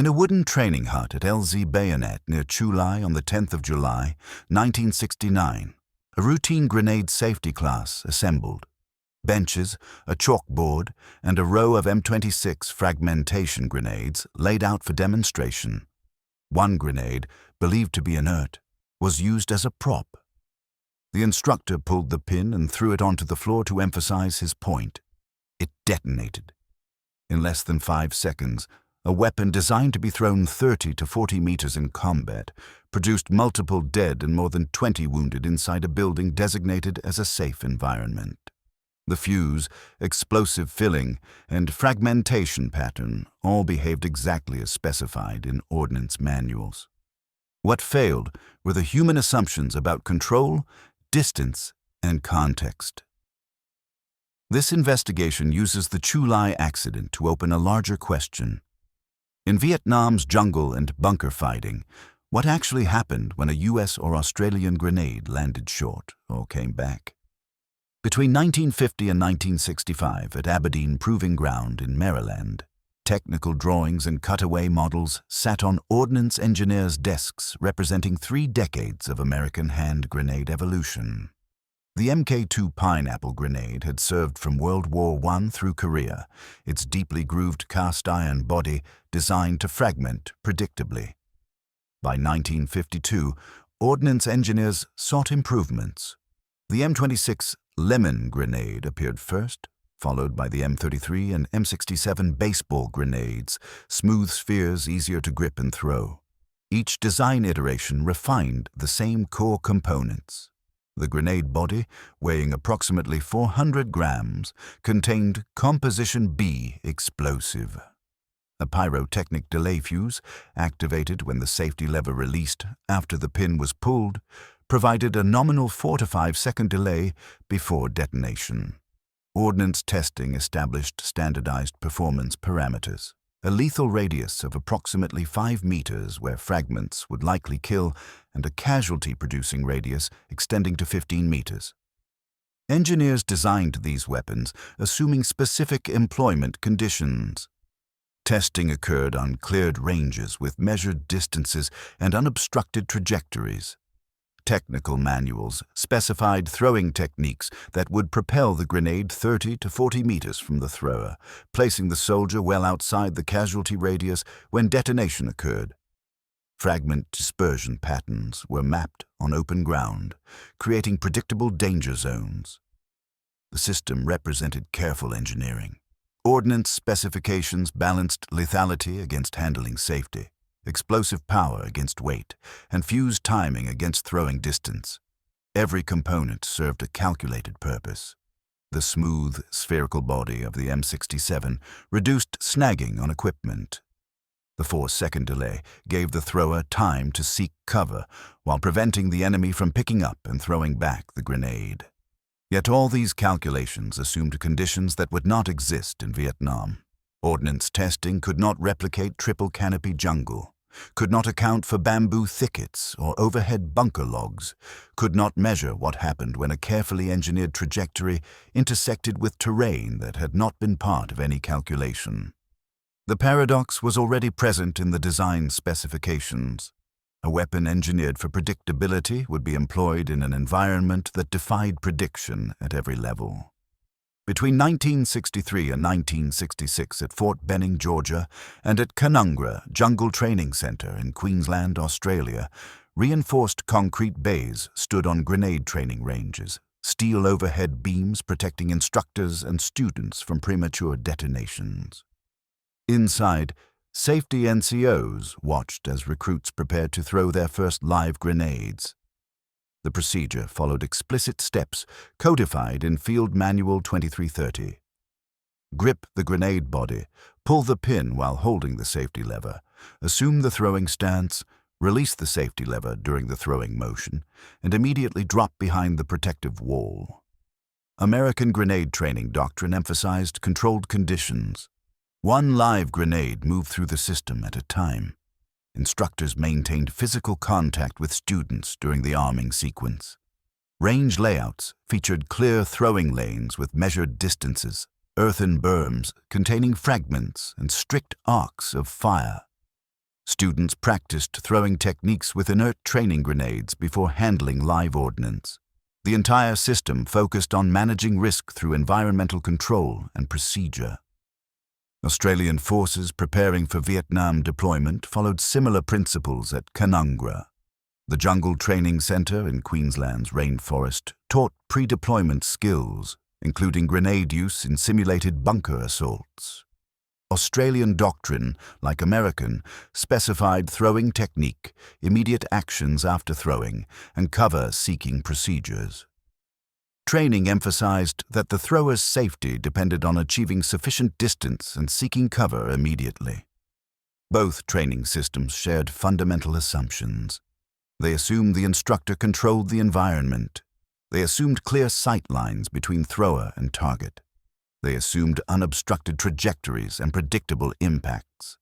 In a wooden training hut at LZ Bayonet near Chu Lai on the 10th of July, 1969, a routine grenade safety class assembled. Benches, a chalkboard, and a row of M26 fragmentation grenades laid out for demonstration. One grenade, believed to be inert, was used as a prop. The instructor pulled the pin and threw it onto the floor to emphasize his point. It detonated. In less than 5 seconds, a weapon designed to be thrown 30 to 40 meters in combat produced multiple dead and more than 20 wounded inside a building designated as a safe environment. The fuse, explosive filling, and fragmentation pattern all behaved exactly as specified in ordnance manuals. What failed were the human assumptions about control, distance, and context. This investigation uses the Chu Lai accident to open a larger question. In Vietnam's jungle and bunker fighting, what actually happened when a US or Australian grenade landed short or came back? Between 1950 and 1965 at Aberdeen Proving Ground in Maryland, technical drawings and cutaway models sat on ordnance engineers' desks representing 3 decades of American hand grenade evolution. The Mk2 pineapple grenade had served from World War I through Korea, its deeply grooved cast-iron body designed to fragment predictably. By 1952, ordnance engineers sought improvements. The M26 lemon grenade appeared first, followed by the M33 and M67 baseball grenades, smooth spheres easier to grip and throw. Each design iteration refined the same core components. The grenade body, weighing approximately 400 grams, contained Composition B explosive. A pyrotechnic delay fuse, activated when the safety lever released after the pin was pulled, provided a nominal 4 to 5 second delay before detonation. Ordnance testing established standardized performance parameters. A lethal radius of approximately 5 meters where fragments would likely kill, and a casualty-producing radius extending to 15 meters. Engineers designed these weapons assuming specific employment conditions. Testing occurred on cleared ranges with measured distances and unobstructed trajectories. Technical manuals specified throwing techniques that would propel the grenade 30 to 40 meters from the thrower, placing the soldier well outside the casualty radius when detonation occurred. Fragment dispersion patterns were mapped on open ground, creating predictable danger zones. The system represented careful engineering. Ordnance specifications balanced lethality against handling safety, explosive power against weight, and fuse timing against throwing distance. Every component served a calculated purpose. The smooth, spherical body of the M67 reduced snagging on equipment. The 4-second delay gave the thrower time to seek cover while preventing the enemy from picking up and throwing back the grenade. Yet all these calculations assumed conditions that would not exist in Vietnam. Ordnance testing could not replicate triple canopy jungle, could not account for bamboo thickets or overhead bunker logs, could not measure what happened when a carefully engineered trajectory intersected with terrain that had not been part of any calculation. The paradox was already present in the design specifications. A weapon engineered for predictability would be employed in an environment that defied prediction at every level. Between 1963 and 1966 at Fort Benning, Georgia, and at Canungra Jungle Training Center in Queensland, Australia, reinforced concrete bays stood on grenade training ranges, steel overhead beams protecting instructors and students from premature detonations. Inside, safety NCOs watched as recruits prepared to throw their first live grenades. The procedure followed explicit steps codified in Field Manual 2330. Grip the grenade body, pull the pin while holding the safety lever, assume the throwing stance, release the safety lever during the throwing motion, and immediately drop behind the protective wall. American grenade training doctrine emphasized controlled conditions. One live grenade moved through the system at a time. Instructors maintained physical contact with students during the arming sequence. Range layouts featured clear throwing lanes with measured distances, earthen berms containing fragments, and strict arcs of fire. Students practiced throwing techniques with inert training grenades before handling live ordnance. The entire system focused on managing risk through environmental control and procedure. Australian forces preparing for Vietnam deployment followed similar principles at Canungra. The Jungle Training Centre in Queensland's rainforest taught pre-deployment skills, including grenade use in simulated bunker assaults. Australian doctrine, like American, specified throwing technique, immediate actions after throwing, and cover-seeking procedures. Training emphasized that the thrower's safety depended on achieving sufficient distance and seeking cover immediately. Both training systems shared fundamental assumptions. They assumed the instructor controlled the environment. They assumed clear sight lines between thrower and target. They assumed unobstructed trajectories and predictable impacts.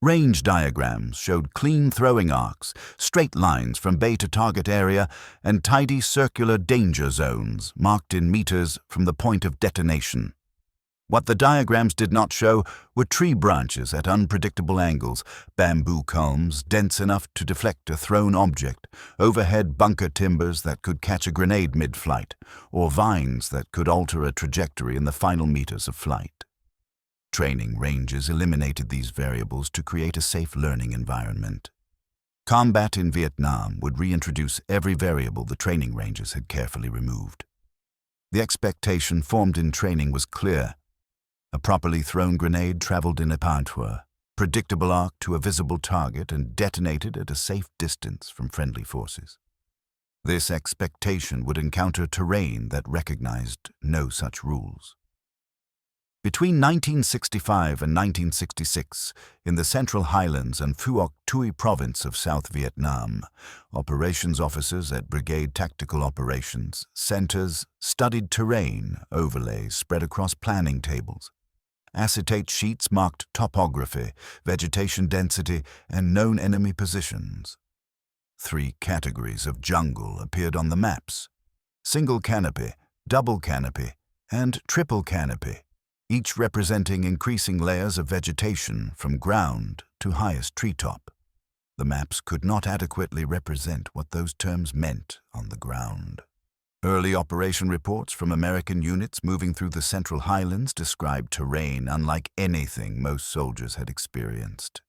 Range diagrams showed clean throwing arcs, straight lines from bay to target area, and tidy circular danger zones marked in meters from the point of detonation. What the diagrams did not show were tree branches at unpredictable angles, bamboo culms dense enough to deflect a thrown object, overhead bunker timbers that could catch a grenade mid-flight, or vines that could alter a trajectory in the final meters of flight. Training ranges eliminated these variables to create a safe learning environment. Combat in Vietnam would reintroduce every variable the training ranges had carefully removed. The expectation formed in training was clear. A properly thrown grenade traveled in a partour, predictable arc to a visible target, and detonated at a safe distance from friendly forces. This expectation would encounter terrain that recognized no such rules. Between 1965 and 1966, in the central Highlands and Phuoc Tuy province of South Vietnam, operations officers at Brigade Tactical Operations Centers studied terrain overlays spread across planning tables. Acetate sheets marked topography, vegetation density, and known enemy positions. 3 categories of jungle appeared on the maps: single canopy, double canopy, and triple canopy, each representing increasing layers of vegetation from ground to highest treetop. The maps could not adequately represent what those terms meant on the ground. Early operation reports from American units moving through the Central Highlands described terrain unlike anything most soldiers had experienced.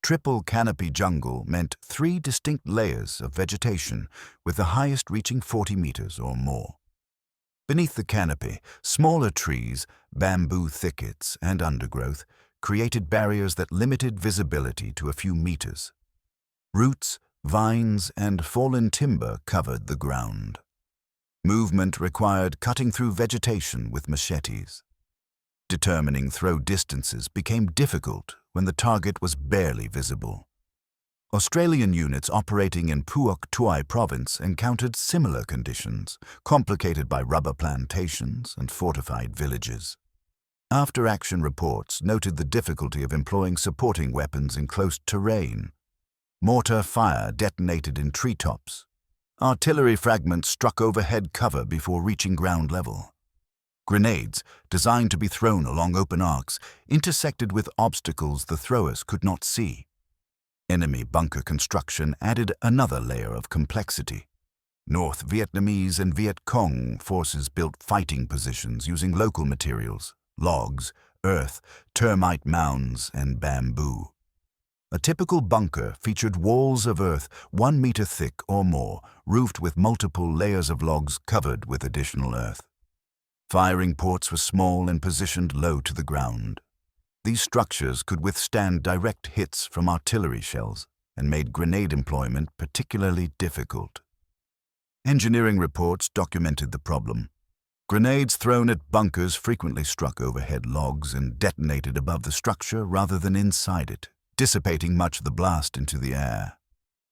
Triple canopy jungle meant 3 distinct layers of vegetation, with the highest reaching 40 meters or more. Beneath the canopy, smaller trees, bamboo thickets, and undergrowth created barriers that limited visibility to a few meters. Roots, vines, and fallen timber covered the ground. Movement required cutting through vegetation with machetes. Determining throw distances became difficult when the target was barely visible. Australian units operating in Phuoc Tuy province encountered similar conditions, complicated by rubber plantations and fortified villages. After-action reports noted the difficulty of employing supporting weapons in close terrain. Mortar fire detonated in treetops. Artillery fragments struck overhead cover before reaching ground level. Grenades, designed to be thrown along open arcs, intersected with obstacles the throwers could not see. Enemy bunker construction added another layer of complexity. North Vietnamese and Viet Cong forces built fighting positions using local materials, logs, earth, termite mounds, and bamboo. A typical bunker featured walls of earth 1 meter thick or more, roofed with multiple layers of logs covered with additional earth. Firing ports were small and positioned low to the ground. These structures could withstand direct hits from artillery shells and made grenade employment particularly difficult. Engineering reports documented the problem. Grenades thrown at bunkers frequently struck overhead logs and detonated above the structure rather than inside it, dissipating much of the blast into the air.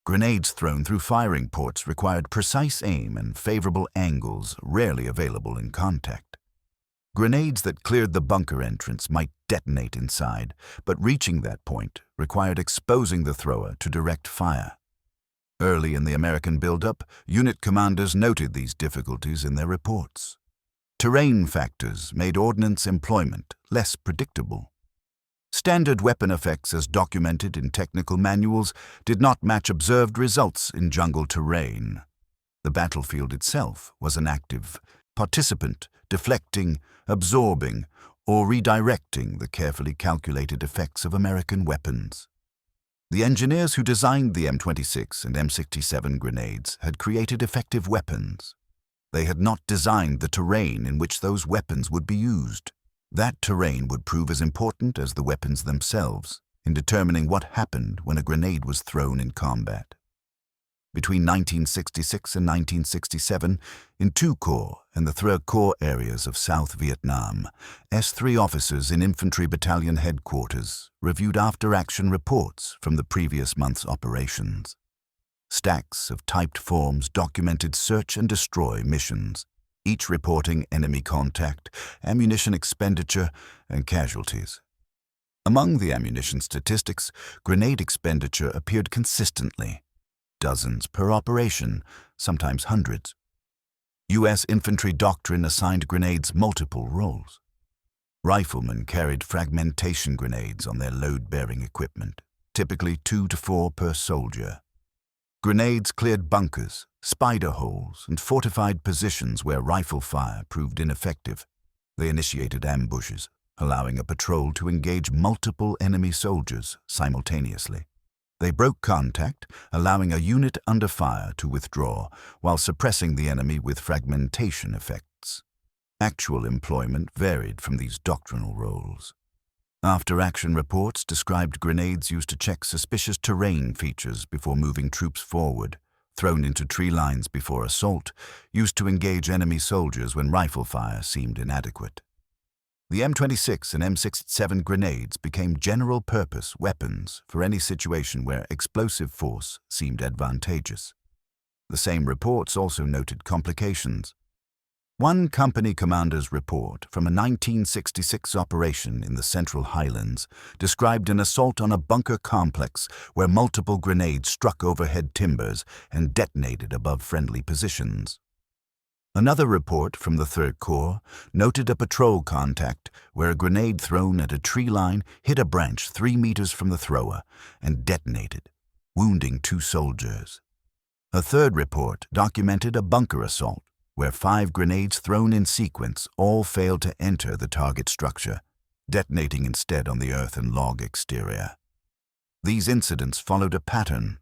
Grenades thrown through firing ports required precise aim and favorable angles rarely available in contact. Grenades that cleared the bunker entrance might detonate inside, but reaching that point required exposing the thrower to direct fire. Early in the American buildup, unit commanders noted these difficulties in their reports. Terrain factors made ordnance employment less predictable. Standard weapon effects as documented in technical manuals did not match observed results in jungle terrain. The battlefield itself was an active participant, deflecting, absorbing, or redirecting the carefully calculated effects of American weapons. The engineers who designed the M26 and M67 grenades had created effective weapons. They had not designed the terrain in which those weapons would be used. That terrain would prove as important as the weapons themselves in determining what happened when a grenade was thrown in combat. Between 1966 and 1967, in II Corps and the III Corps areas of South Vietnam, S3 officers in Infantry Battalion Headquarters reviewed after-action reports from the previous month's operations. Stacks of typed forms documented search and destroy missions, each reporting enemy contact, ammunition expenditure, and casualties. Among the ammunition statistics, grenade expenditure appeared consistently. Dozens per operation, sometimes hundreds. U.S. infantry doctrine assigned grenades multiple roles. Riflemen carried fragmentation grenades on their load-bearing equipment, typically 2 to 4 per soldier. Grenades cleared bunkers, spider holes, and fortified positions where rifle fire proved ineffective. They initiated ambushes, allowing a patrol to engage multiple enemy soldiers simultaneously. They broke contact, allowing a unit under fire to withdraw, while suppressing the enemy with fragmentation effects. Actual employment varied from these doctrinal roles. After-action reports described grenades used to check suspicious terrain features before moving troops forward, thrown into tree lines before assault, used to engage enemy soldiers when rifle fire seemed inadequate. The M26 and M67 grenades became general-purpose weapons for any situation where explosive force seemed advantageous. The same reports also noted complications. One company commander's report from a 1966 operation in the Central Highlands described an assault on a bunker complex where multiple grenades struck overhead timbers and detonated above friendly positions. Another report from the III Corps noted a patrol contact where a grenade thrown at a tree line hit a branch 3 meters from the thrower and detonated, wounding 2 soldiers. A third report documented a bunker assault where 5 grenades thrown in sequence all failed to enter the target structure, detonating instead on the earth and log exterior. These incidents followed a pattern.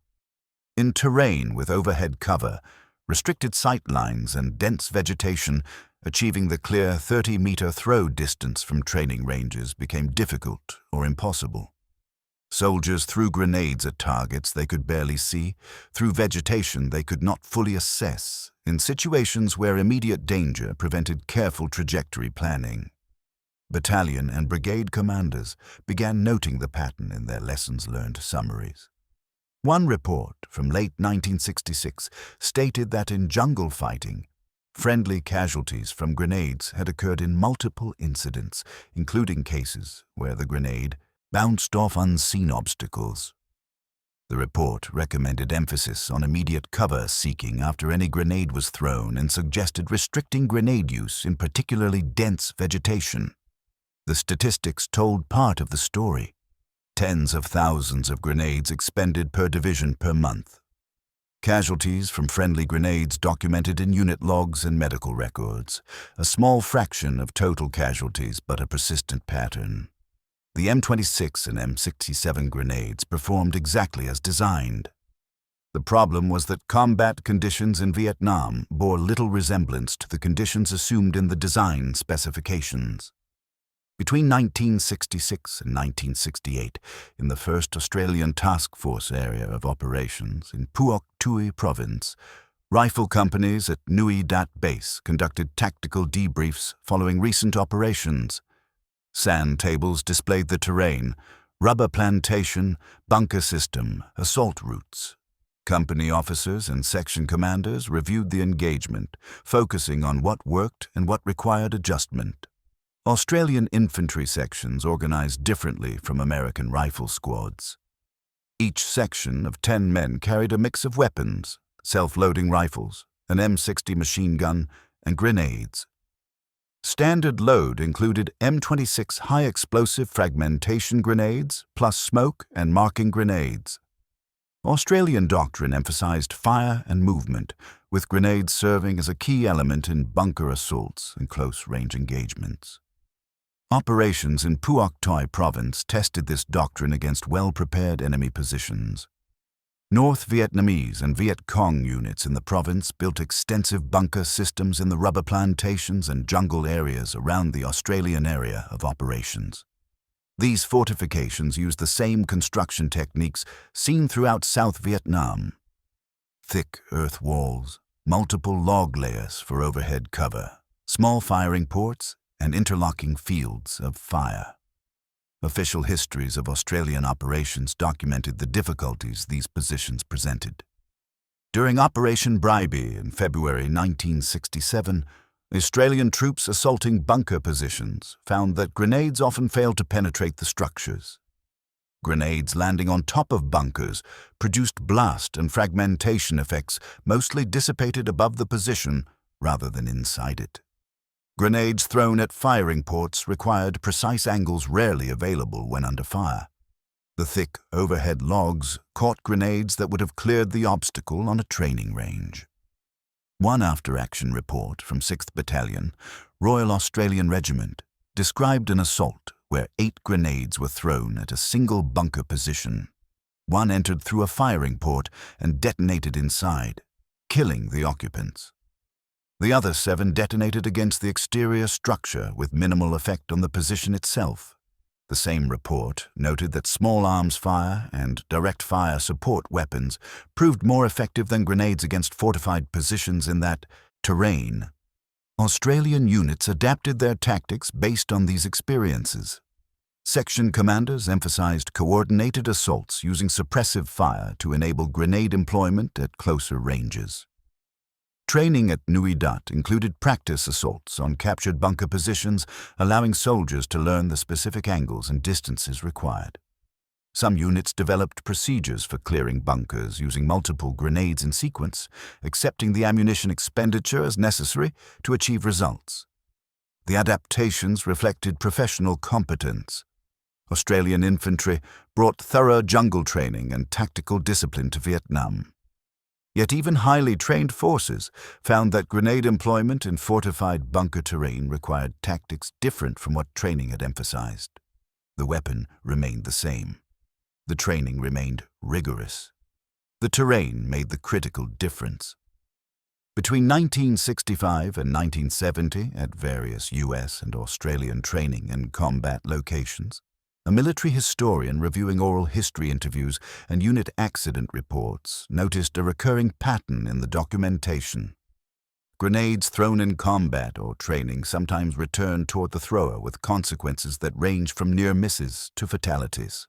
In terrain with overhead cover, restricted sight lines, and dense vegetation, achieving the clear 30-meter throw distance from training ranges became difficult or impossible. Soldiers threw grenades at targets they could barely see, through vegetation they could not fully assess, in situations where immediate danger prevented careful trajectory planning. Battalion and brigade commanders began noting the pattern in their lessons learned summaries. One report from late 1966 stated that in jungle fighting, friendly casualties from grenades had occurred in multiple incidents, including cases where the grenade bounced off unseen obstacles. The report recommended emphasis on immediate cover seeking after any grenade was thrown and suggested restricting grenade use in particularly dense vegetation. The statistics told part of the story. Tens of thousands of grenades expended per division per month. Casualties from friendly grenades documented in unit logs and medical records. A small fraction of total casualties, but a persistent pattern. The M26 and M67 grenades performed exactly as designed. The problem was that combat conditions in Vietnam bore little resemblance to the conditions assumed in the design specifications. Between 1966 and 1968, in the 1st Australian Task Force area of operations in Phuoc Tuy Province, rifle companies at Nui Dat Base conducted tactical debriefs following recent operations. Sand tables displayed the terrain, rubber plantation, bunker system, assault routes. Company officers and section commanders reviewed the engagement, focusing on what worked and what required adjustment. Australian infantry sections organized differently from American rifle squads. Each section of 10 men carried a mix of weapons, self-loading rifles, an M60 machine gun, and grenades. Standard load included M26 high-explosive fragmentation grenades plus smoke and marking grenades. Australian doctrine emphasized fire and movement, with grenades serving as a key element in bunker assaults and close-range engagements. Operations in Phuoc Toi province tested this doctrine against well-prepared enemy positions. North Vietnamese and Viet Cong units in the province built extensive bunker systems in the rubber plantations and jungle areas around the Australian area of operations. These fortifications used the same construction techniques seen throughout South Vietnam. Thick earth walls, multiple log layers for overhead cover, small firing ports, and interlocking fields of fire. Official histories of Australian operations documented the difficulties these positions presented. During Operation Bribie in February 1967, Australian troops assaulting bunker positions found that grenades often failed to penetrate the structures. Grenades landing on top of bunkers produced blast and fragmentation effects mostly dissipated above the position rather than inside it. Grenades thrown at firing ports required precise angles rarely available when under fire. The thick overhead logs caught grenades that would have cleared the obstacle on a training range. One after-action report from 6th Battalion, Royal Australian Regiment, described an assault where 8 grenades were thrown at a single bunker position. One entered through a firing port and detonated inside, killing the occupants. The other 7 detonated against the exterior structure with minimal effect on the position itself. The same report noted that small arms fire and direct fire support weapons proved more effective than grenades against fortified positions in that terrain. Australian units adapted their tactics based on these experiences. Section commanders emphasized coordinated assaults using suppressive fire to enable grenade employment at closer ranges. Training at Nui Dat included practice assaults on captured bunker positions, allowing soldiers to learn the specific angles and distances required. Some units developed procedures for clearing bunkers using multiple grenades in sequence, accepting the ammunition expenditure as necessary to achieve results. The adaptations reflected professional competence. Australian infantry brought thorough jungle training and tactical discipline to Vietnam. Yet even highly trained forces found that grenade employment in fortified bunker terrain required tactics different from what training had emphasized. The weapon remained the same. The training remained rigorous. The terrain made the critical difference. Between 1965 and 1970, at various US and Australian training and combat locations, a military historian reviewing oral history interviews and unit accident reports noticed a recurring pattern in the documentation. Grenades thrown in combat or training sometimes returned toward the thrower with consequences that range from near misses to fatalities.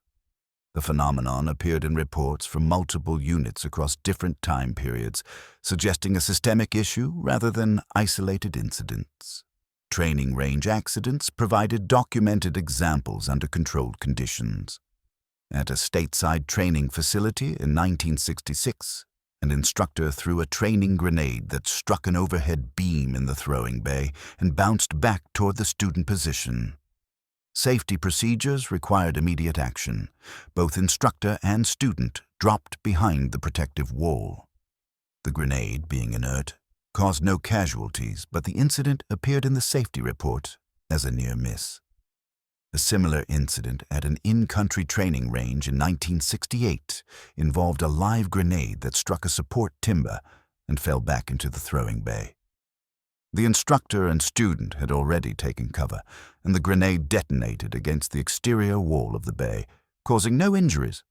The phenomenon appeared in reports from multiple units across different time periods, suggesting a systemic issue rather than isolated incidents. Training range accidents provided documented examples under controlled conditions. At a stateside training facility in 1966, an instructor threw a training grenade that struck an overhead beam in the throwing bay and bounced back toward the student position. Safety procedures required immediate action. Both instructor and student dropped behind the protective wall. The grenade, being inert, caused no casualties, but the incident appeared in the safety report as a near miss. A similar incident at an in-country training range in 1968 involved a live grenade that struck a support timber and fell back into the throwing bay. The instructor and student had already taken cover, and the grenade detonated against the exterior wall of the bay, causing no injuries.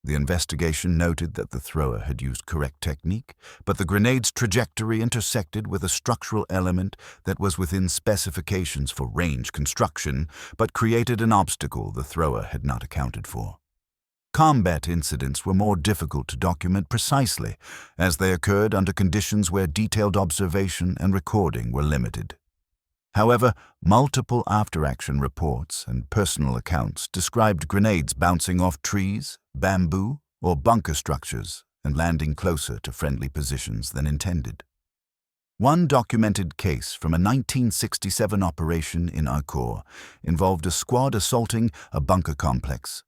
The investigation noted that the thrower had used correct technique, but the grenade's trajectory intersected with a structural element that was within specifications for range construction, but created an obstacle the thrower had not accounted for. Combat incidents were more difficult to document precisely, as they occurred under conditions where detailed observation and recording were limited. However, multiple after-action reports and personal accounts described grenades bouncing off trees, bamboo, or bunker structures and landing closer to friendly positions than intended. One documented case from a 1967 operation in Arcor involved a squad assaulting a bunker complex.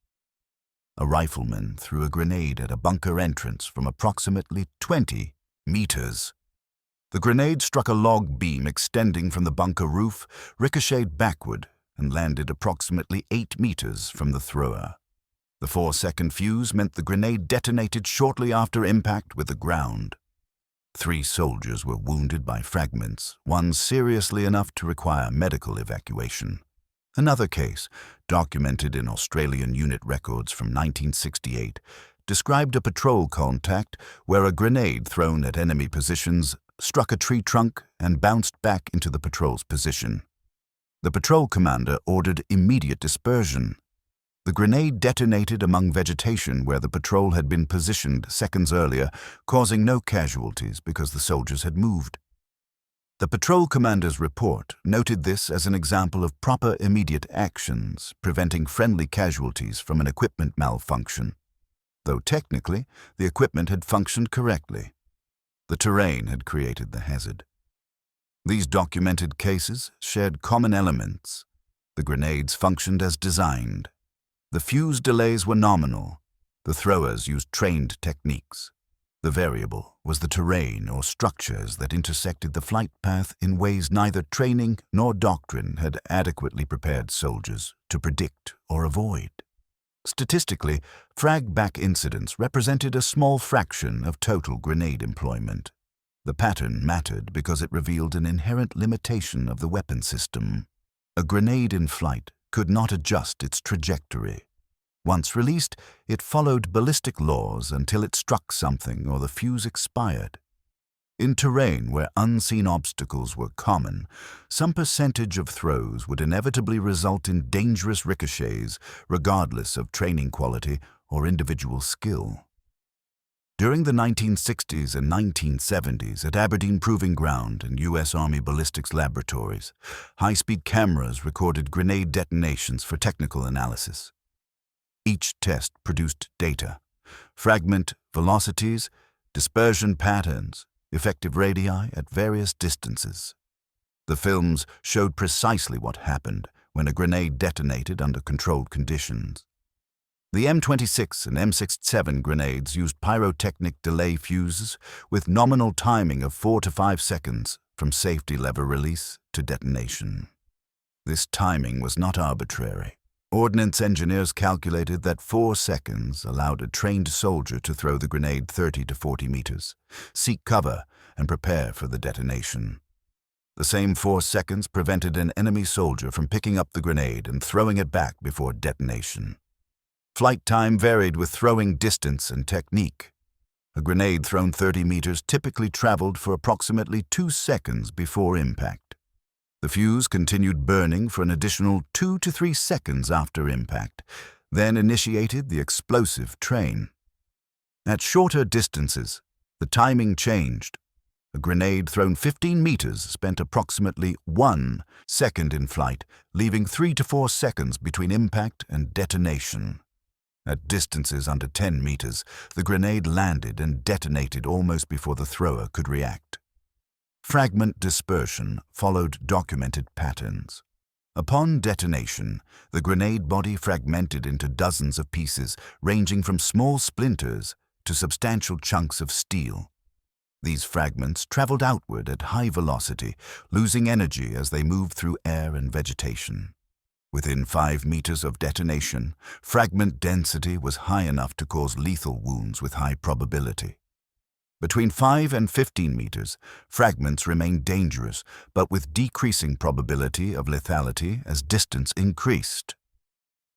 A rifleman threw a grenade at a bunker entrance from approximately 20 meters. The grenade struck a log beam extending from the bunker roof, ricocheted backward, and landed approximately 8 meters from the thrower. The 4-second fuse meant the grenade detonated shortly after impact with the ground. 3 soldiers were wounded by fragments, one seriously enough to require medical evacuation. Another case, documented in Australian unit records from 1968, described a patrol contact where a grenade thrown at enemy positions struck a tree trunk and bounced back into the patrol's position. The patrol commander ordered immediate dispersion. The grenade detonated among vegetation where the patrol had been positioned seconds earlier, causing no casualties because the soldiers had moved. The patrol commander's report noted this as an example of proper immediate actions, preventing friendly casualties from an equipment malfunction, though technically the equipment had functioned correctly. The terrain had created the hazard. These documented cases shared common elements. The grenades functioned as designed. The fuse delays were nominal. The throwers used trained techniques. The variable was the terrain or structures that intersected the flight path in ways neither training nor doctrine had adequately prepared soldiers to predict or avoid. Statistically, frag-back incidents represented a small fraction of total grenade employment. The pattern mattered because it revealed an inherent limitation of the weapon system. A grenade in flight could not adjust its trajectory. Once released, it followed ballistic laws until it struck something or the fuse expired. In terrain where unseen obstacles were common, some percentage of throws would inevitably result in dangerous ricochets, regardless of training quality or individual skill. During the 1960s and 1970s at Aberdeen Proving Ground and U.S. Army ballistics laboratories, high-speed cameras recorded grenade detonations for technical analysis. Each test produced data, fragment velocities, dispersion patterns, effective radii at various distances. The films showed precisely what happened when a grenade detonated under controlled conditions. The M26 and M67 grenades used pyrotechnic delay fuses with nominal timing of 4 to 5 seconds from safety lever release to detonation. This timing was not arbitrary. Ordnance engineers calculated that 4 seconds allowed a trained soldier to throw the grenade 30 to 40 meters, seek cover, and prepare for the detonation. The same 4 seconds prevented an enemy soldier from picking up the grenade and throwing it back before detonation. Flight time varied with throwing distance and technique. A grenade thrown 30 meters typically traveled for approximately 2 seconds before impact. The fuse continued burning for an additional 2 to 3 seconds after impact, then initiated the explosive train. At shorter distances, the timing changed. A grenade thrown 15 meters spent approximately 1 second in flight, leaving 3 to 4 seconds between impact and detonation. At distances under 10 meters, the grenade landed and detonated almost before the thrower could react. Fragment dispersion followed documented patterns. Upon detonation, the grenade body fragmented into dozens of pieces, ranging from small splinters to substantial chunks of steel. These fragments traveled outward at high velocity, losing energy as they moved through air and vegetation. Within 5 meters of detonation, fragment density was high enough to cause lethal wounds with high probability. Between 5 and 15 meters, fragments remained dangerous, but with decreasing probability of lethality as distance increased.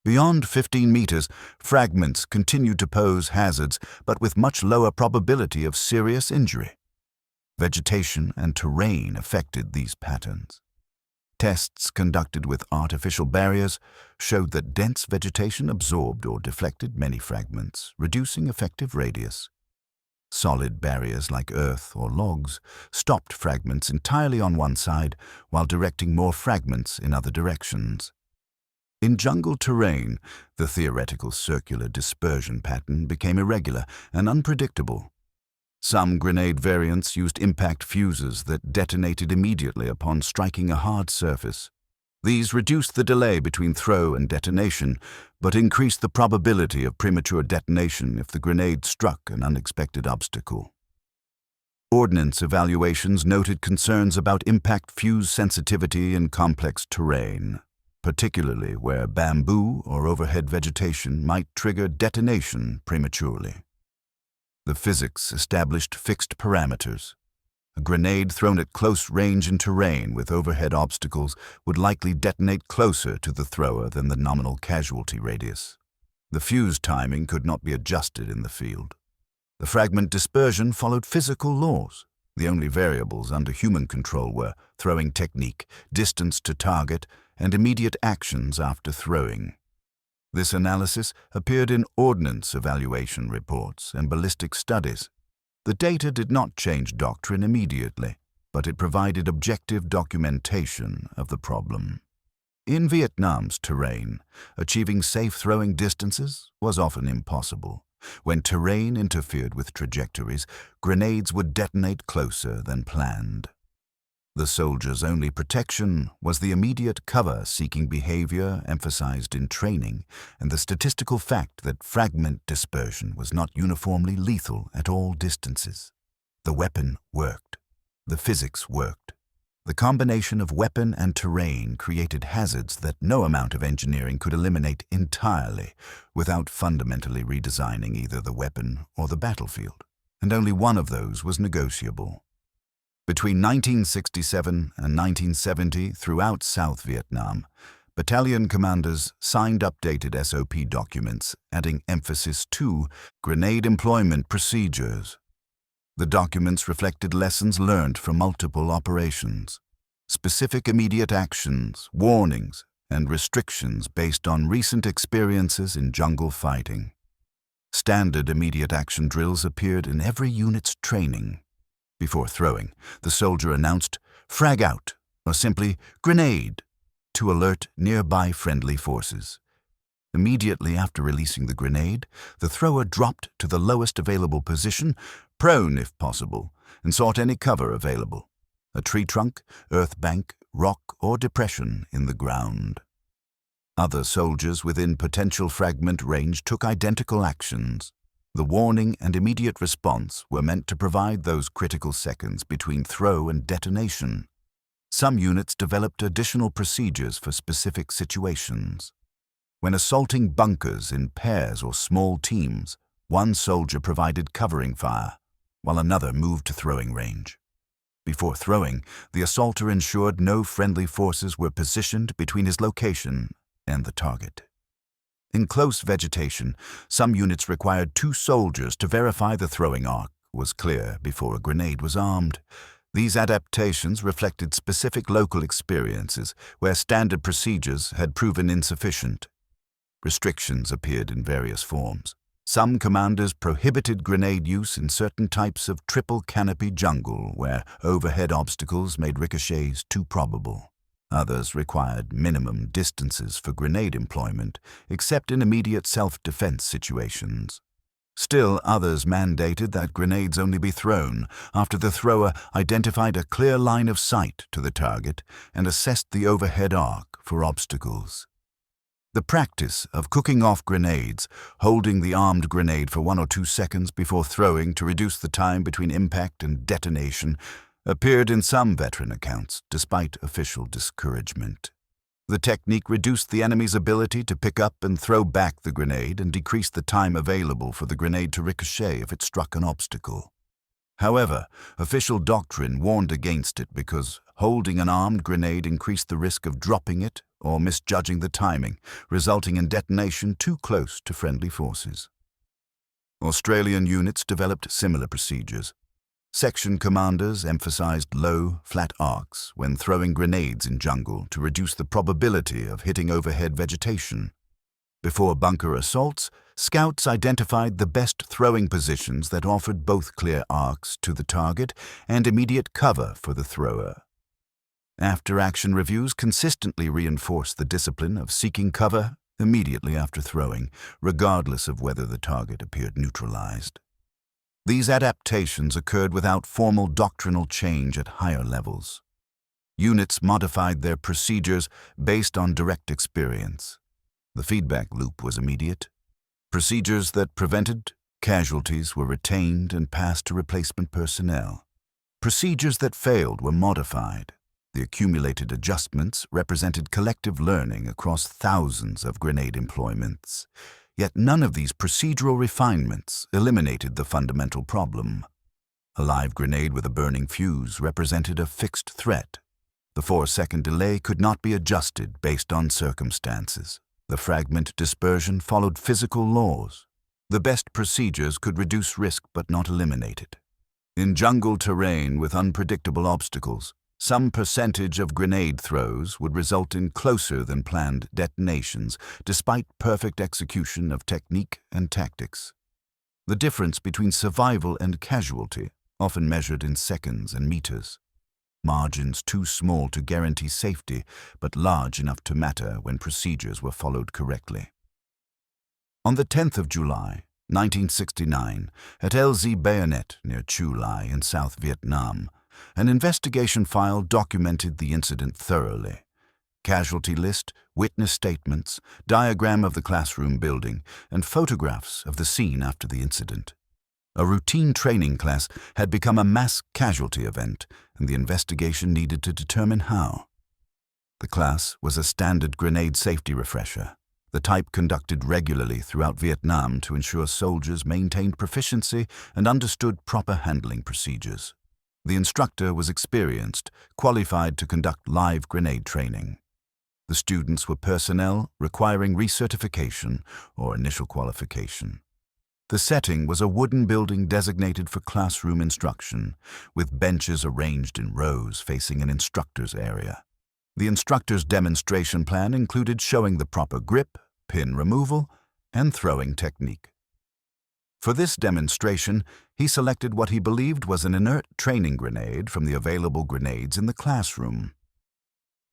Beyond 15 meters, fragments continued to pose hazards, but with much lower probability of serious injury. Vegetation and terrain affected these patterns. Tests conducted with artificial barriers showed that dense vegetation absorbed or deflected many fragments, reducing effective radius. Solid barriers like earth or logs stopped fragments entirely on one side while directing more fragments in other directions. In jungle terrain, the theoretical circular dispersion pattern became irregular and unpredictable. Some grenade variants used impact fuses that detonated immediately upon striking a hard surface. These reduced the delay between throw and detonation, but increased the probability of premature detonation if the grenade struck an unexpected obstacle. Ordnance evaluations noted concerns about impact fuse sensitivity in complex terrain, particularly where bamboo or overhead vegetation might trigger detonation prematurely. The physics established fixed parameters. A grenade thrown at close range in terrain with overhead obstacles would likely detonate closer to the thrower than the nominal casualty radius. The fuse timing could not be adjusted in the field. The fragment dispersion followed physical laws. The only variables under human control were throwing technique, distance to target, and immediate actions after throwing. This analysis appeared in ordnance evaluation reports and ballistic studies. The data did not change doctrine immediately, but it provided objective documentation of the problem. In Vietnam's terrain, achieving safe throwing distances was often impossible. When terrain interfered with trajectories, grenades would detonate closer than planned. The soldier's only protection was the immediate cover-seeking behavior emphasized in training and the statistical fact that fragment dispersion was not uniformly lethal at all distances. The weapon worked. The physics worked. The combination of weapon and terrain created hazards that no amount of engineering could eliminate entirely without fundamentally redesigning either the weapon or the battlefield, and only one of those was negotiable. Between 1967 and 1970, throughout South Vietnam, battalion commanders signed updated SOP documents, adding emphasis to grenade employment procedures. The documents reflected lessons learned from multiple operations, specific immediate actions, warnings, and restrictions based on recent experiences in jungle fighting. Standard immediate action drills appeared in every unit's training. Before throwing, the soldier announced, "Frag out," or simply, "Grenade," to alert nearby friendly forces. Immediately after releasing the grenade, the thrower dropped to the lowest available position, prone if possible, and sought any cover available: a tree trunk, earth bank, rock, or depression in the ground. Other soldiers within potential fragment range took identical actions. The warning and immediate response were meant to provide those critical seconds between throw and detonation. Some units developed additional procedures for specific situations. When assaulting bunkers in pairs or small teams, one soldier provided covering fire, while another moved to throwing range. Before throwing, the assaulter ensured no friendly forces were positioned between his location and the target. In close vegetation, some units required 2 soldiers to verify the throwing arc was clear before a grenade was armed. These adaptations reflected specific local experiences where standard procedures had proven insufficient. Restrictions appeared in various forms. Some commanders prohibited grenade use in certain types of triple canopy jungle where overhead obstacles made ricochets too probable. Others required minimum distances for grenade employment, except in immediate self-defense situations. Still, others mandated that grenades only be thrown after the thrower identified a clear line of sight to the target and assessed the overhead arc for obstacles. The practice of cooking off grenades, holding the armed grenade for 1 or 2 seconds before throwing to reduce the time between impact and detonation, appeared in some veteran accounts, despite official discouragement. The technique reduced the enemy's ability to pick up and throw back the grenade and decreased the time available for the grenade to ricochet if it struck an obstacle. However, official doctrine warned against it because holding an armed grenade increased the risk of dropping it or misjudging the timing, resulting in detonation too close to friendly forces. Australian units developed similar procedures. Section commanders emphasized low, flat arcs when throwing grenades in jungle to reduce the probability of hitting overhead vegetation. Before bunker assaults, scouts identified the best throwing positions that offered both clear arcs to the target and immediate cover for the thrower. After-action reviews consistently reinforced the discipline of seeking cover immediately after throwing, regardless of whether the target appeared neutralized. These adaptations occurred without formal doctrinal change at higher levels. Units modified their procedures based on direct experience. The feedback loop was immediate. Procedures that prevented casualties were retained and passed to replacement personnel. Procedures that failed were modified. The accumulated adjustments represented collective learning across thousands of grenade employments. Yet none of these procedural refinements eliminated the fundamental problem. A live grenade with a burning fuse represented a fixed threat. The 4-second delay could not be adjusted based on circumstances. The fragment dispersion followed physical laws. The best procedures could reduce risk but not eliminate it. In jungle terrain with unpredictable obstacles, some percentage of grenade throws would result in closer than planned detonations, despite perfect execution of technique and tactics. The difference between survival and casualty, often measured in seconds and meters. Margins too small to guarantee safety, but large enough to matter when procedures were followed correctly. On the 10th of July, 1969, at LZ Bayonet near Chu Lai in South Vietnam, an investigation file documented the incident thoroughly. Casualty list, witness statements, diagram of the classroom building, and photographs of the scene after the incident. A routine training class had become a mass casualty event, and the investigation needed to determine how. The class was a standard grenade safety refresher, the type conducted regularly throughout Vietnam to ensure soldiers maintained proficiency and understood proper handling procedures. The instructor was experienced, qualified to conduct live grenade training. The students were personnel requiring recertification or initial qualification. The setting was a wooden building designated for classroom instruction, with benches arranged in rows facing an instructor's area. The instructor's demonstration plan included showing the proper grip, pin removal, and throwing technique. For this demonstration, he selected what he believed was an inert training grenade from the available grenades in the classroom.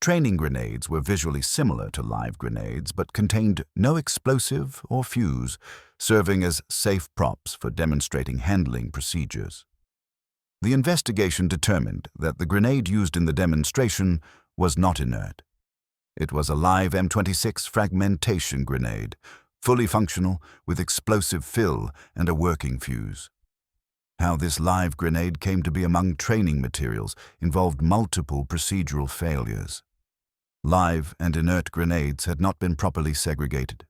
Training grenades were visually similar to live grenades but contained no explosive or fuse, serving as safe props for demonstrating handling procedures. The investigation determined that the grenade used in the demonstration was not inert. It was a live M26 fragmentation grenade, fully functional with explosive fill and a working fuse. How this live grenade came to be among training materials involved multiple procedural failures. Live and inert grenades had not been properly segregated.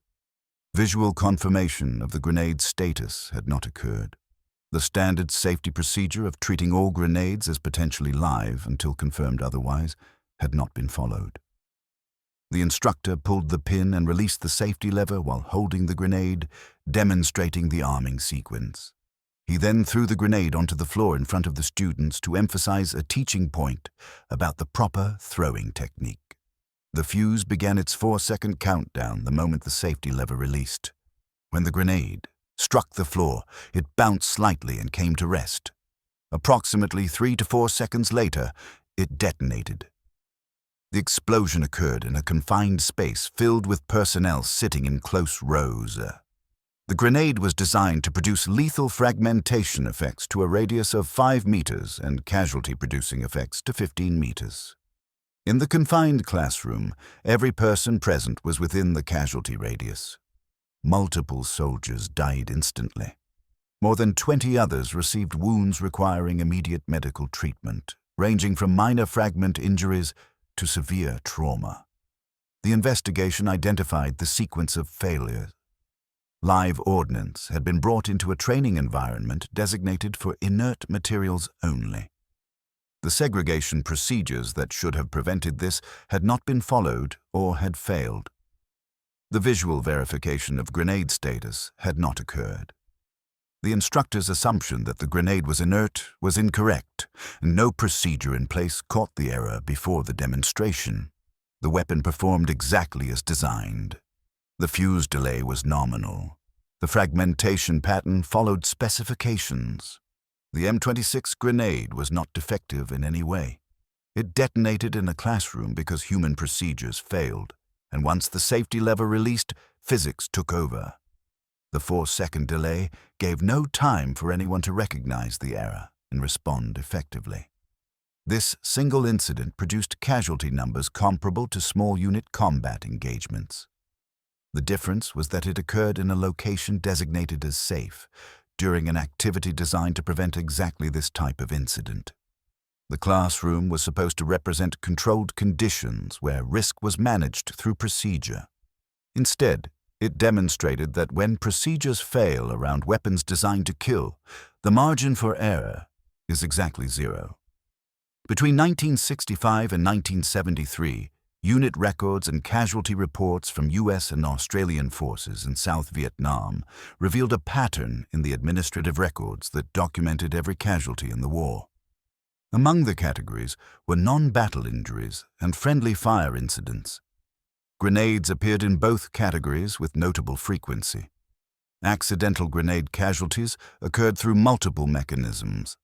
Visual confirmation of the grenade's status had not occurred. The standard safety procedure of treating all grenades as potentially live until confirmed otherwise had not been followed. The instructor pulled the pin and released the safety lever while holding the grenade, demonstrating the arming sequence. He then threw the grenade onto the floor in front of the students to emphasize a teaching point about the proper throwing technique. The fuse began its 4-second countdown the moment the safety lever released. When the grenade struck the floor, it bounced slightly and came to rest. Approximately 3 to 4 seconds later, it detonated. The explosion occurred in a confined space filled with personnel sitting in close rows. The grenade was designed to produce lethal fragmentation effects to a radius of 5 meters and casualty-producing effects to 15 meters. In the confined classroom, every person present was within the casualty radius. Multiple soldiers died instantly. More than 20 others received wounds requiring immediate medical treatment, ranging from minor fragment injuries to severe trauma. The investigation identified the sequence of failures. Live ordnance had been brought into a training environment designated for inert materials only. The segregation procedures that should have prevented this had not been followed or had failed. The visual verification of grenade status had not occurred. The instructor's assumption that the grenade was inert was incorrect, and no procedure in place caught the error before the demonstration. The weapon performed exactly as designed. The fuse delay was nominal. The fragmentation pattern followed specifications. The M26 grenade was not defective in any way. It detonated in a classroom because human procedures failed, and once the safety lever released, physics took over. The 4-second delay gave no time for anyone to recognize the error and respond effectively. This single incident produced casualty numbers comparable to small unit combat engagements. The difference was that it occurred in a location designated as safe, during an activity designed to prevent exactly this type of incident. The classroom was supposed to represent controlled conditions where risk was managed through procedure. Instead, it demonstrated that when procedures fail around weapons designed to kill, the margin for error is exactly zero. Between 1965 and 1973, unit records and casualty reports from U.S. and Australian forces in South Vietnam revealed a pattern in the administrative records that documented every casualty in the war. Among the categories were non-battle injuries and friendly fire incidents. Grenades appeared in both categories with notable frequency. Accidental grenade casualties occurred through multiple mechanisms.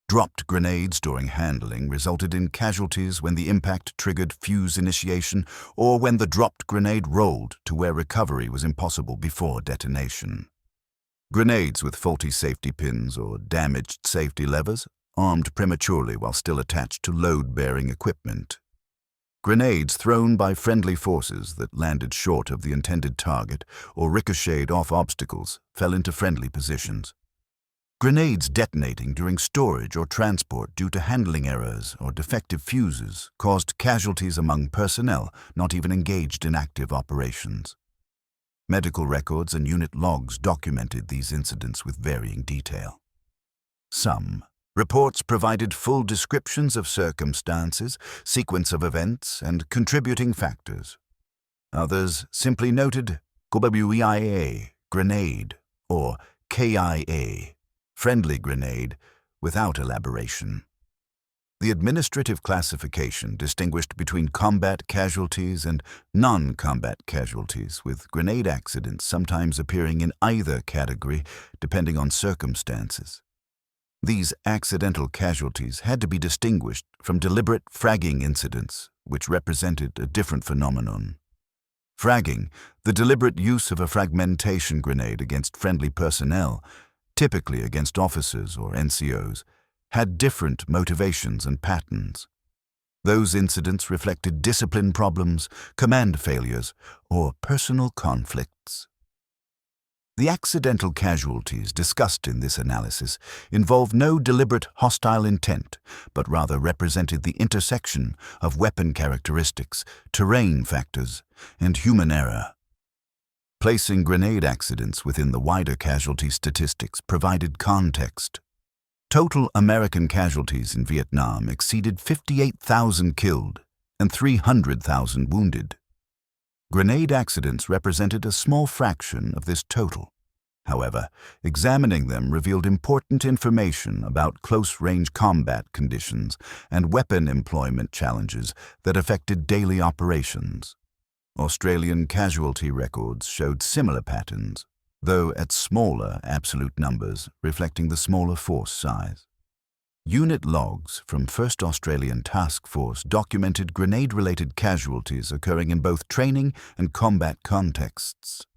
Dropped grenades during handling resulted in casualties when the impact triggered fuse initiation or when the dropped grenade rolled to where recovery was impossible before detonation. Grenades with faulty safety pins or damaged safety levers armed prematurely while still attached to load-bearing equipment. Grenades thrown by friendly forces that landed short of the intended target or ricocheted off obstacles fell into friendly positions. Grenades detonating during storage or transport due to handling errors or defective fuses caused casualties among personnel not even engaged in active operations. Medical records and unit logs documented these incidents with varying detail. Some reports provided full descriptions of circumstances, sequence of events, and contributing factors. Others simply noted GWIA, grenade, or KIA, friendly grenade, without elaboration. The administrative classification distinguished between combat casualties and non-combat casualties, with grenade accidents sometimes appearing in either category depending on circumstances. These accidental casualties had to be distinguished from deliberate fragging incidents, which represented a different phenomenon. Fragging, the deliberate use of a fragmentation grenade against friendly personnel, typically against officers or NCOs, had different motivations and patterns. Those incidents reflected discipline problems, command failures, or personal conflicts. The accidental casualties discussed in this analysis involved no deliberate hostile intent, but rather represented the intersection of weapon characteristics, terrain factors, and human error. Placing grenade accidents within the wider casualty statistics provided context. Total American casualties in Vietnam exceeded 58,000 killed and 300,000 wounded. Grenade accidents represented a small fraction of this total. However, examining them revealed important information about close-range combat conditions and weapon employment challenges that affected daily operations. Australian casualty records showed similar patterns, though at smaller absolute numbers, reflecting the smaller force size. Unit logs from 1st Australian Task Force documented grenade-related casualties occurring in both training and combat contexts.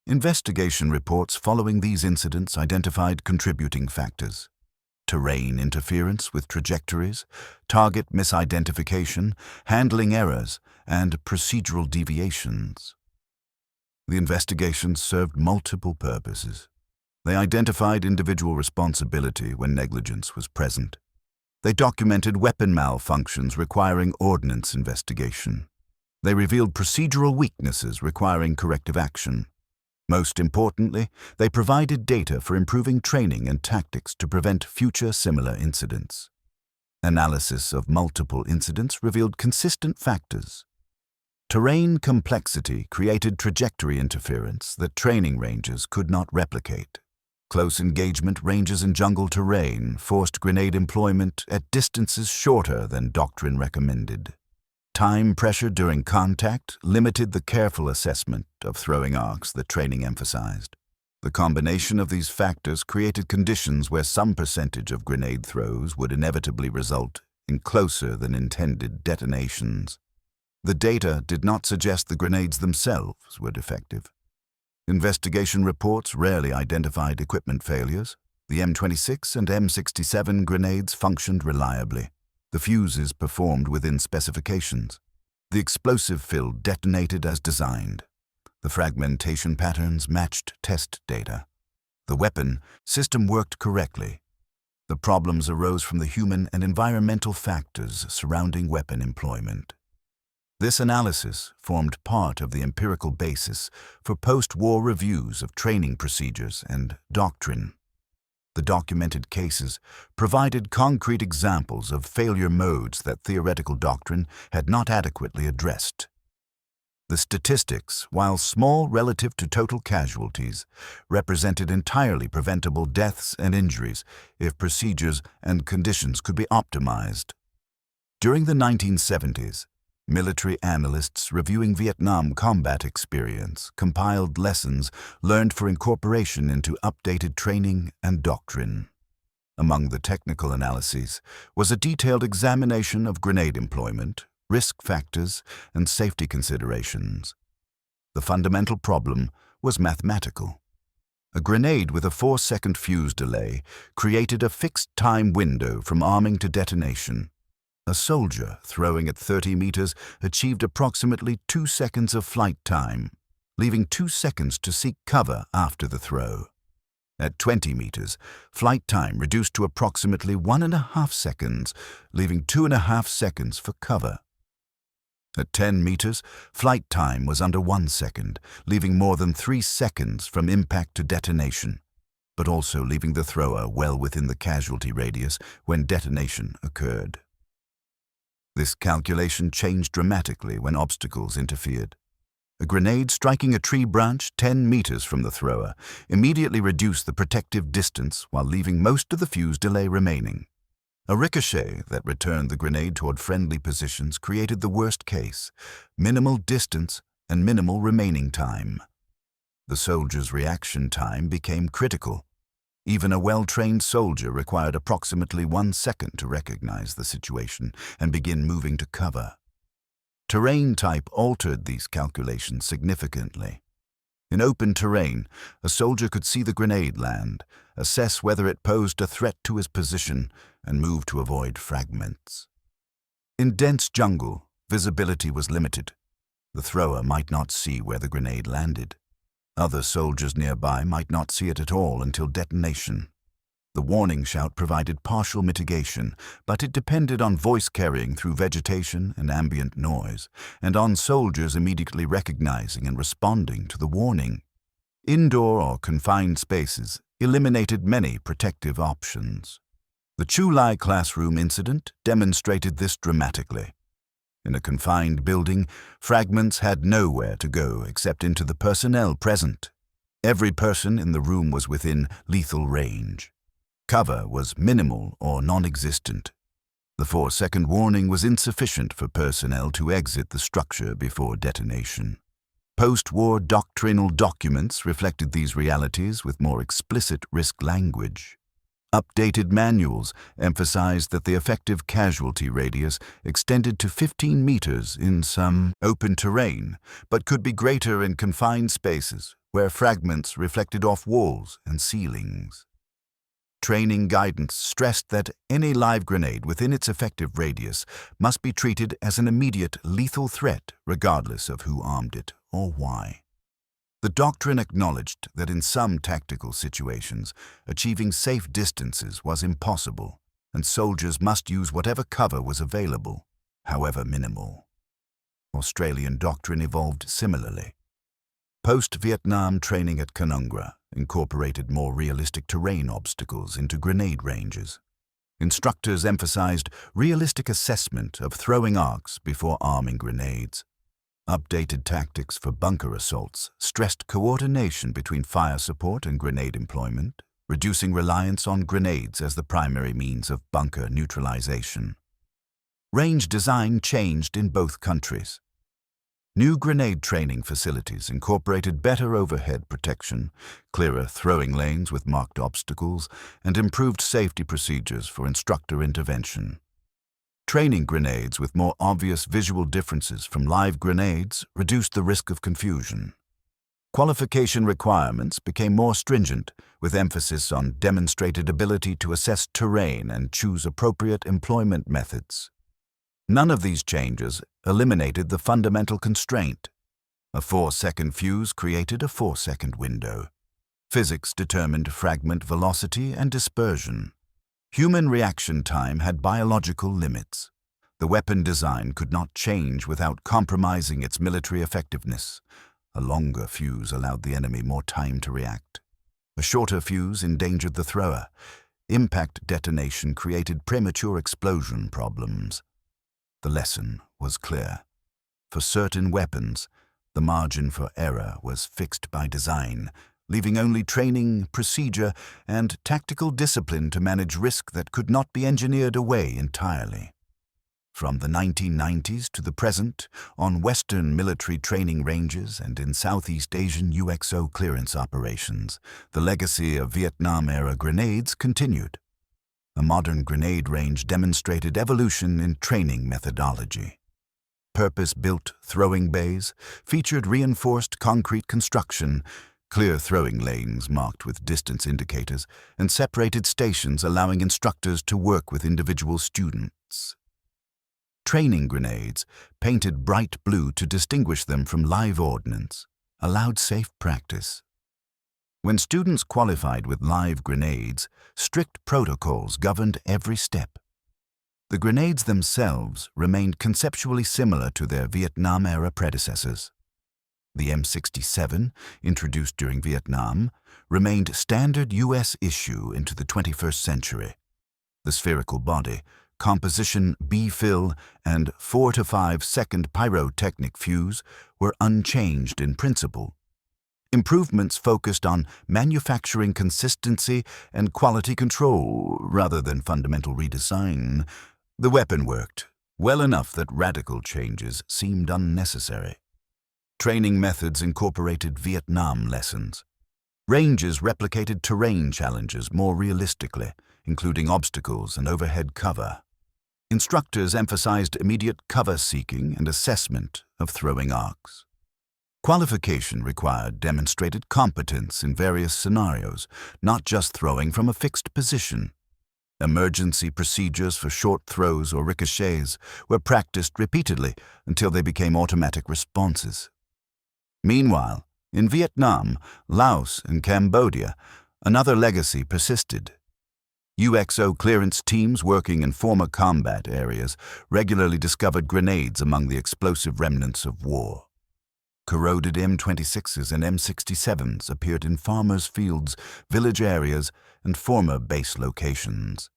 Investigation reports following these incidents identified contributing factors: terrain interference with trajectories, target misidentification, handling errors, and procedural deviations. The investigations served multiple purposes. They identified individual responsibility when negligence was present. They documented weapon malfunctions requiring ordnance investigation. They revealed procedural weaknesses requiring corrective action. Most importantly, they provided data for improving training and tactics to prevent future similar incidents. Analysis of multiple incidents revealed consistent factors. Terrain complexity created trajectory interference that training ranges could not replicate. Close engagement ranges in jungle terrain forced grenade employment at distances shorter than doctrine recommended. Time pressure during contact limited the careful assessment of throwing arcs that training emphasized. The combination of these factors created conditions where some percentage of grenade throws would inevitably result in closer than intended detonations. The data did not suggest the grenades themselves were defective. Investigation reports rarely identified equipment failures. The M26 and M67 grenades functioned reliably. The fuses performed within specifications. The explosive fill detonated as designed. The fragmentation patterns matched test data. The weapon system worked correctly. The problems arose from the human and environmental factors surrounding weapon employment. This analysis formed part of the empirical basis for post-war reviews of training procedures and doctrine. The documented cases provided concrete examples of failure modes that theoretical doctrine had not adequately addressed. The statistics, while small relative to total casualties, represented entirely preventable deaths and injuries if procedures and conditions could be optimized. During the 1970s, military analysts reviewing Vietnam combat experience compiled lessons learned for incorporation into updated training and doctrine. Among the technical analyses was a detailed examination of grenade employment, risk factors, and safety considerations. The fundamental problem was mathematical. A grenade with a 4-second fuse delay created a fixed time window from arming to detonation. A soldier throwing at 30 meters achieved approximately 2 seconds of flight time, leaving 2 seconds to seek cover after the throw. At 20 meters, flight time reduced to approximately 1.5 seconds, leaving 2.5 seconds for cover. At 10 meters, flight time was under 1 second, leaving more than 3 seconds from impact to detonation, but also leaving the thrower well within the casualty radius when detonation occurred. This calculation changed dramatically when obstacles interfered. A grenade striking a tree branch 10 meters from the thrower immediately reduced the protective distance while leaving most of the fuse delay remaining. A ricochet that returned the grenade toward friendly positions created the worst case: minimal distance and minimal remaining time. The soldier's reaction time became critical. Even a well-trained soldier required approximately 1 second to recognize the situation and begin moving to cover. Terrain type altered these calculations significantly. In open terrain, a soldier could see the grenade land, assess whether it posed a threat to his position, and move to avoid fragments. In dense jungle, visibility was limited. The thrower might not see where the grenade landed. Other soldiers nearby might not see it at all until detonation. The warning shout provided partial mitigation, but it depended on voice carrying through vegetation and ambient noise, and on soldiers immediately recognizing and responding to the warning. Indoor or confined spaces eliminated many protective options. The Chu Lai classroom incident demonstrated this dramatically. In a confined building, fragments had nowhere to go except into the personnel present. Every person in the room was within lethal range. Cover was minimal or non-existent. The 4-second warning was insufficient for personnel to exit the structure before detonation. Post-war doctrinal documents reflected these realities with more explicit risk language. Updated manuals emphasized that the effective casualty radius extended to 15 meters in some open terrain, but could be greater in confined spaces where fragments reflected off walls and ceilings. Training guidance stressed that any live grenade within its effective radius must be treated as an immediate lethal threat regardless of who armed it or why. The doctrine acknowledged that in some tactical situations, achieving safe distances was impossible, and soldiers must use whatever cover was available, however minimal. Australian doctrine evolved similarly. Post-Vietnam training at Canungra incorporated more realistic terrain obstacles into grenade ranges. Instructors emphasized realistic assessment of throwing arcs before arming grenades. Updated tactics for bunker assaults stressed coordination between fire support and grenade employment, reducing reliance on grenades as the primary means of bunker neutralization. Range design changed in both countries. New grenade training facilities incorporated better overhead protection, clearer throwing lanes with marked obstacles, and improved safety procedures for instructor intervention. Training grenades with more obvious visual differences from live grenades reduced the risk of confusion. Qualification requirements became more stringent, with emphasis on demonstrated ability to assess terrain and choose appropriate employment methods. None of these changes eliminated the fundamental constraint. A 4-second fuse created a 4-second window. Physics determined fragment velocity and dispersion. Human reaction time had biological limits. The weapon design could not change without compromising its military effectiveness. A longer fuse allowed the enemy more time to react. A shorter fuse endangered the thrower. Impact detonation created premature explosion problems. The lesson was clear. For certain weapons, the margin for error was fixed by design, leaving only training, procedure, and tactical discipline to manage risk that could not be engineered away entirely. From the 1990s to the present, on Western military training ranges and in Southeast Asian UXO clearance operations, the legacy of Vietnam-era grenades continued. A modern grenade range demonstrated evolution in training methodology. Purpose-built throwing bays featured reinforced concrete construction, clear throwing lanes marked with distance indicators, and separated stations allowing instructors to work with individual students. Training grenades, painted bright blue to distinguish them from live ordnance, allowed safe practice. When students qualified with live grenades, strict protocols governed every step. The grenades themselves remained conceptually similar to their Vietnam-era predecessors. The M67, introduced during Vietnam, remained standard U.S. issue into the 21st century. The spherical body, composition B-fill, and 4 to 5 second pyrotechnic fuse were unchanged in principle. Improvements focused on manufacturing consistency and quality control rather than fundamental redesign. The weapon worked well enough that radical changes seemed unnecessary. Training methods incorporated Vietnam lessons. Ranges replicated terrain challenges more realistically, including obstacles and overhead cover. Instructors emphasized immediate cover seeking and assessment of throwing arcs. Qualification required demonstrated competence in various scenarios, not just throwing from a fixed position. Emergency procedures for short throws or ricochets were practiced repeatedly until they became automatic responses. Meanwhile, in Vietnam, Laos, and Cambodia, another legacy persisted. UXO clearance teams working in former combat areas regularly discovered grenades among the explosive remnants of war. Corroded M26s and M67s appeared in farmers' fields, village areas, and former base locations.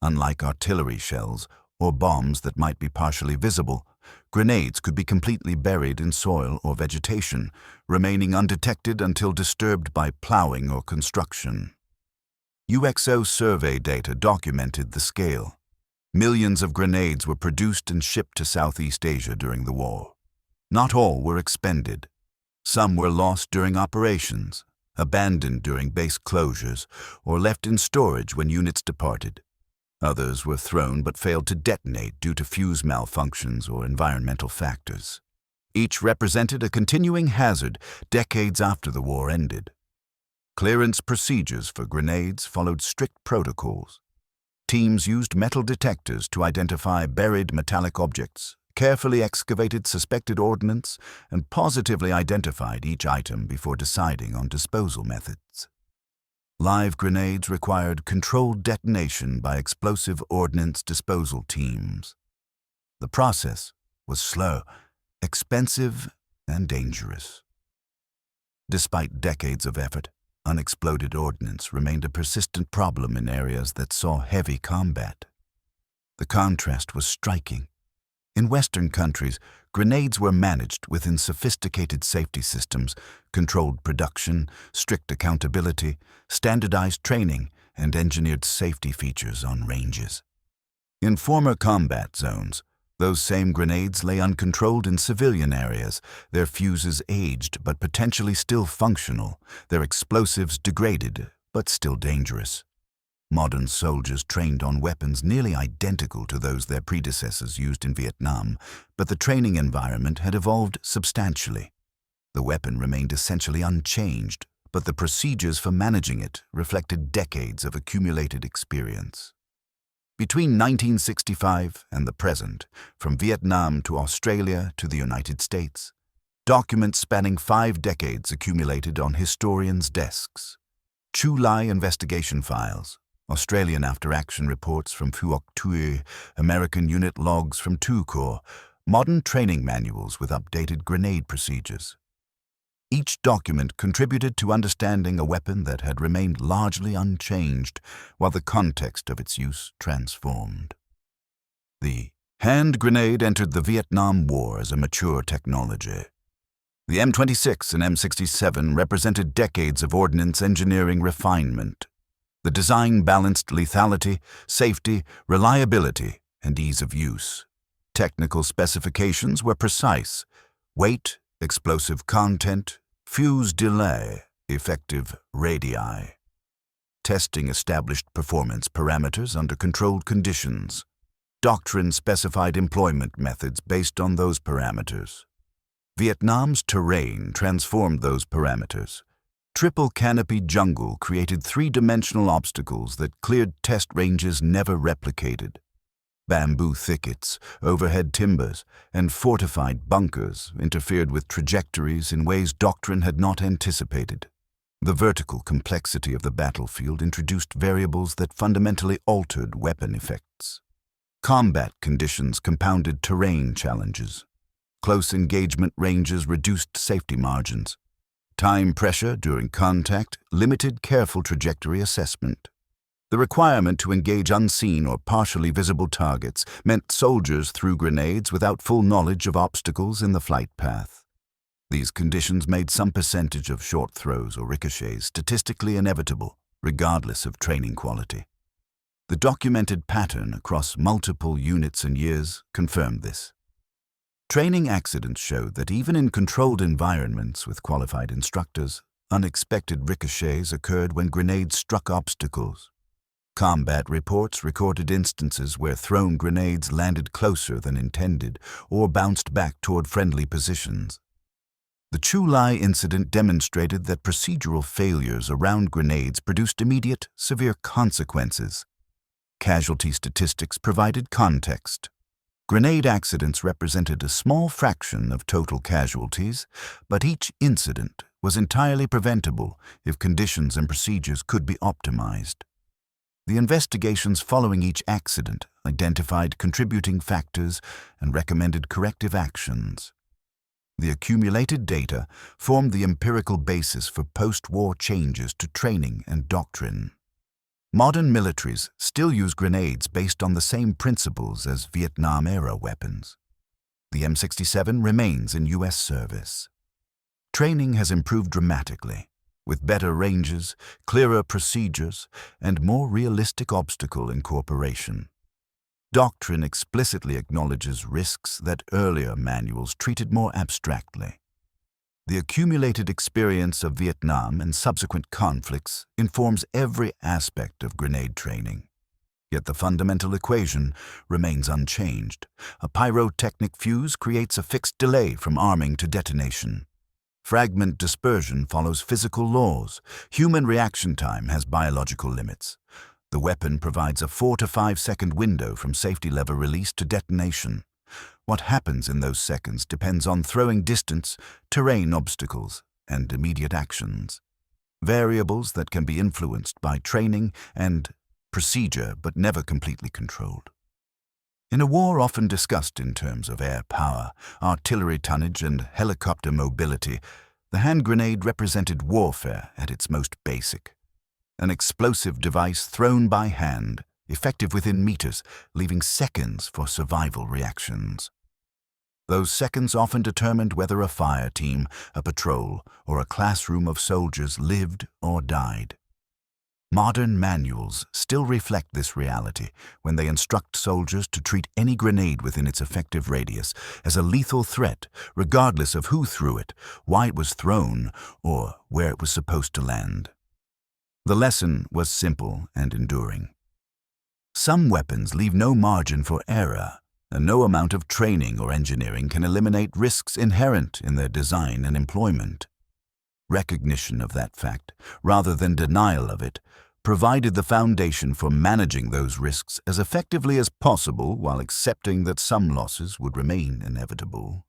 Unlike artillery shells or bombs that might be partially visible, grenades could be completely buried in soil or vegetation, remaining undetected until disturbed by plowing or construction. UXO survey data documented the scale. Millions of grenades were produced and shipped to Southeast Asia during the war. Not all were expended. Some were lost during operations, abandoned during base closures, or left in storage when units departed. Others were thrown but failed to detonate due to fuse malfunctions or environmental factors. Each represented a continuing hazard decades after the war ended. Clearance procedures for grenades followed strict protocols. Teams used metal detectors to identify buried metallic objects, carefully excavated suspected ordnance, and positively identified each item before deciding on disposal methods. Live grenades required controlled detonation by explosive ordnance disposal teams. The process was slow, expensive, and dangerous. Despite decades of effort, unexploded ordnance remained a persistent problem in areas that saw heavy combat. The contrast was striking. In Western countries, grenades were managed within sophisticated safety systems, controlled production, strict accountability, standardized training, and engineered safety features on ranges. In former combat zones, those same grenades lay uncontrolled in civilian areas, their fuses aged but potentially still functional, their explosives degraded but still dangerous. Modern soldiers trained on weapons nearly identical to those their predecessors used in Vietnam, but the training environment had evolved substantially. The weapon remained essentially unchanged, but the procedures for managing it reflected decades of accumulated experience. Between 1965 and the present, from Vietnam to Australia to the United States, documents spanning 5 decades accumulated on historians' desks. Chu Lai investigation files, Australian after-action reports from Phuoc Tue, American unit logs from Tu Corps, modern training manuals with updated grenade procedures. Each document contributed to understanding a weapon that had remained largely unchanged while the context of its use transformed. The hand grenade entered the Vietnam War as a mature technology. The M26 and M67 represented decades of ordnance engineering refinement. The design balanced lethality, safety, reliability, and ease of use. Technical specifications were precise: weight, explosive content, fuse delay, effective radii. Testing established performance parameters under controlled conditions. Doctrine specified employment methods based on those parameters. Vietnam's terrain transformed those parameters. Triple canopy jungle created 3-dimensional obstacles that cleared test ranges never replicated. Bamboo thickets, overhead timbers, and fortified bunkers interfered with trajectories in ways doctrine had not anticipated. The vertical complexity of the battlefield introduced variables that fundamentally altered weapon effects. Combat conditions compounded terrain challenges. Close engagement ranges reduced safety margins. Time pressure during contact limited careful trajectory assessment. The requirement to engage unseen or partially visible targets meant soldiers threw grenades without full knowledge of obstacles in the flight path. These conditions made some percentage of short throws or ricochets statistically inevitable, regardless of training quality. The documented pattern across multiple units and years confirmed this. Training accidents showed that even in controlled environments with qualified instructors, unexpected ricochets occurred when grenades struck obstacles. Combat reports recorded instances where thrown grenades landed closer than intended or bounced back toward friendly positions. The Chu Lai incident demonstrated that procedural failures around grenades produced immediate, severe consequences. Casualty statistics provided context. Grenade accidents represented a small fraction of total casualties, but each incident was entirely preventable if conditions and procedures could be optimized. The investigations following each accident identified contributing factors and recommended corrective actions. The accumulated data formed the empirical basis for post-war changes to training and doctrine. Modern militaries still use grenades based on the same principles as Vietnam-era weapons. The M67 remains in U.S. service. Training has improved dramatically, with better ranges, clearer procedures, and more realistic obstacle incorporation. Doctrine explicitly acknowledges risks that earlier manuals treated more abstractly. The accumulated experience of Vietnam and subsequent conflicts informs every aspect of grenade training. Yet the fundamental equation remains unchanged. A pyrotechnic fuse creates a fixed delay from arming to detonation. Fragment dispersion follows physical laws. Human reaction time has biological limits. The weapon provides a 4 to 5 second window from safety lever release to detonation. What happens in those seconds depends on throwing distance, terrain obstacles, and immediate actions. Variables that can be influenced by training and procedure but never completely controlled. In a war often discussed in terms of air power, artillery tonnage, and helicopter mobility, the hand grenade represented warfare at its most basic. An explosive device thrown by hand, effective within meters, leaving seconds for survival reactions. Those seconds often determined whether a fire team, a patrol, or a classroom of soldiers lived or died. Modern manuals still reflect this reality when they instruct soldiers to treat any grenade within its effective radius as a lethal threat, regardless of who threw it, why it was thrown, or where it was supposed to land. The lesson was simple and enduring. Some weapons leave no margin for error, and no amount of training or engineering can eliminate risks inherent in their design and employment. Recognition of that fact, rather than denial of it, provided the foundation for managing those risks as effectively as possible while accepting that some losses would remain inevitable.